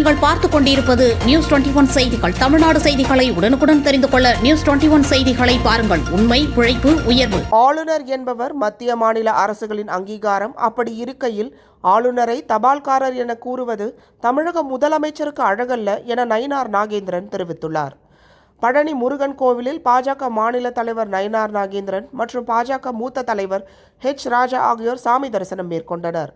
நீங்கள் பார்த்துக் கொண்டிருப்பது நியூஸ் 21 செய்திகள். தமிழ்நாடு செய்திகளை உடனுக்குடன் தெரிந்து கொள்ள நியூஸ் 21 செய்திகளை பாருங்கள். உண்மை, உழைப்பு, உயர்வு. ஆளுநர் என்பவர் மத்திய மாநில அரசுகளின் அங்கீகாரம். அப்படி இருக்கையில் ஆளுநரை தபால்காரர் என கூறுவது தமிழக முதலமைச்சருக்கு அழகல்ல என நயினார் நாகேந்திரன் தெரிவித்துள்ளார். பழனி முருகன் கோவிலில் பாஜக மாநில தலைவர் நயினார் நாகேந்திரன் மற்றும் பாஜக மூத்த தலைவர் ஹெச் ராஜா ஆகியோர் சாமி தரிசனம் மேற்கொண்டனர்.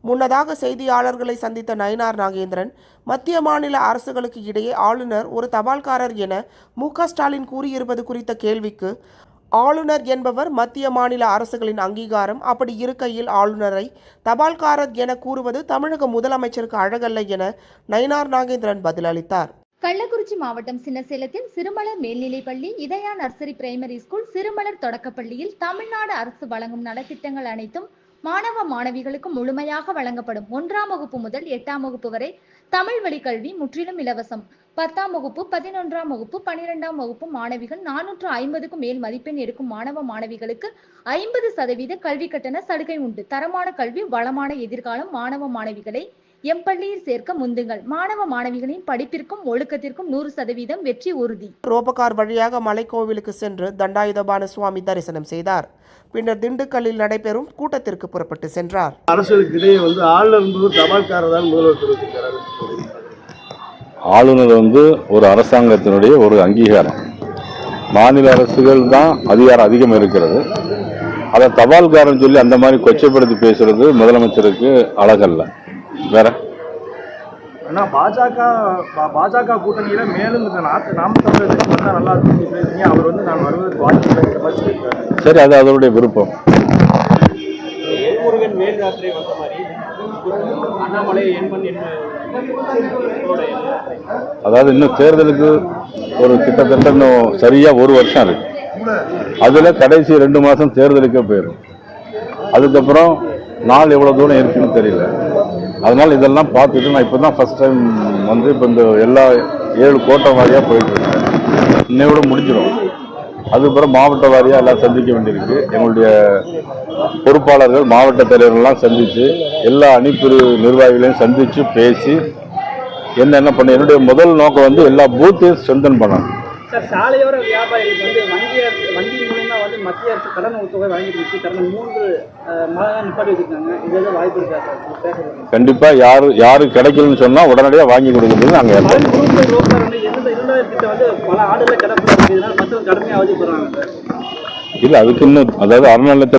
முன்னதாக செய்தியாளர்களை சந்தித்த நயினார் நாகேந்திரன், மத்திய மாநில அரசுகளுக்கு இடையே ஆளுநர் ஒரு தபால்காரர் என மு.க. ஸ்டாலின் கூறியிருப்பது குறித்த கேள்விக்கு, ஆளுநர் என்பவர் மத்திய மாநில அரசுகளின் அங்கீகாரம். அப்படி இருக்கையில் ஆளுநரை தபால்காரர் என கூறுவது தமிழக முதலமைச்சருக்கு அழகல்ல என நயினார் நாகேந்திரன் பதிலளித்தார். கள்ளக்குறிச்சி மாவட்டம் சின்னசேலத்தில் சிறுமலர் மேல்நிலைப்பள்ளி, இதயா நர்சரி பிரைமரி ஸ்கூல், சிறுமலர் தொடக்கப்பள்ளியில் தமிழ்நாடு அரசு வழங்கும் நலத்திட்டங்கள் அனைத்தும் மாணவ மாணவிகளுக்கு முழுமையாக வழங்கப்படும். 1ஆம் வகுப்பு முதல் 8ஆம் வகுப்பு வரை தமிழ் வழி கல்வி முற்றிலும் இலவசம். 10ஆம் வகுப்பு, 11ஆம் வகுப்பு, 12ஆம் வகுப்பு மாணவிகள் 450க்கும் மேல் மதிப்பெண் எடுக்கும் மாணவ மாணவிகளுக்கு 50% கல்வி கட்டண சலுகை உண்டு. தரமான கல்வி, வளமான எதிர்காலம். மாணவ மாணவிகளை எம்பள்ளியில் சேர்க்க முந்துங்கள். மாணவ மாணவிகளின் படிப்பிற்கும் ஒழுக்கத்திற்கும் 100% வெற்றி உறுதி. ரோபகார் வழியாக மலைக்கோவிலுக்கு சென்று தண்டாயுதபாணி சுவாமி தரிசனம் செய்தார். பின்னர் திண்டுக்கல்லில் நடைபெறும் கூட்டத்திற்கு புறப்பட்டு சென்றார். அரசுகளுக்கு இடையே ஆளுநர் தபால்காரர் தான் முதல்வர். ஆளுநர் ஒரு அரசாங்கத்தினுடைய ஒரு அங்கீகாரம். மாநில அரசுகள் தான் அதிகாரம் அதிகம் இருக்கிறது. அதை தபால்காரன் சொல்லி அந்த மாதிரி கொச்சைப்படுத்தி பேசுறது முதலமைச்சருக்கு அழகல்ல. வேற பாஜக கூட்டணியில மேலும் நாம் தமிழர் நல்லா இருக்குன்னு சொல்லியிருக்கீங்க. அவர் நான் வருவதற்கு வாய்ப்பு. சரி, அது அதனுடைய விருப்பம். முருகன் வேல் யாத்திரை வந்த மாதிரி அண்ணாமலை அதாவது இன்னும் தேர்தலுக்கு கிட்டத்தட்ட இன்னும் சரியா ஒரு வருஷம் இருக்கு. அதுல கடைசி 2 மாசம் தேர்தலுக்கே போயிடும். அதுக்கப்புறம் நாள் எவ்வளவு தூரம் இருக்குன்னு தெரியல. அதனால இதெல்லாம் பார்த்துட்டு நான் இப்பதான் ஃபர்ஸ்ட் டைம் இப்போ இந்த எல்லா 7 கோட்டை வாரியா போயிட்டு இருக்கேன். இன்னையோட முடிஞ்சிடும். அதுக்கப்புறம் மாவட்ட வாரியா எல்லாம் சந்திக்க வேண்டியிருக்கு. எங்களுடைய பொறுப்பாளர்கள், மாவட்ட தலைவர்கள்லாம் சந்திச்சு எல்லா அணிப்பிரிவு நிர்வாகிகளையும் சந்திச்சு பேசி என்ன பண்ண என்னுடைய முதல் நோக்கம் எல்லா பூத்தையும் ஸ்ட்ரென்தன் பண்ணணும். சாலையோர வியாபாரிகளுக்கு வங்கி மூலமா மத்திய அரசு கடன் தொகை வழங்கிட்டு கடந்த 3 மாதம் நிப்பாட்டி வச்சிருக்காங்க. இது வாய்ப்பு இருக்கா? கண்டிப்பா யாரு கிடைக்கலன்னு சொன்னா உடனடியாக வாங்கி கொடுக்குறது நாங்க பல ஆடுகளை கடை மக்கள் கடுமையாக அவதிப்படுறாங்க. இல்ல அதுக்கு இன்னும் அதாவது அறநிலையத்தை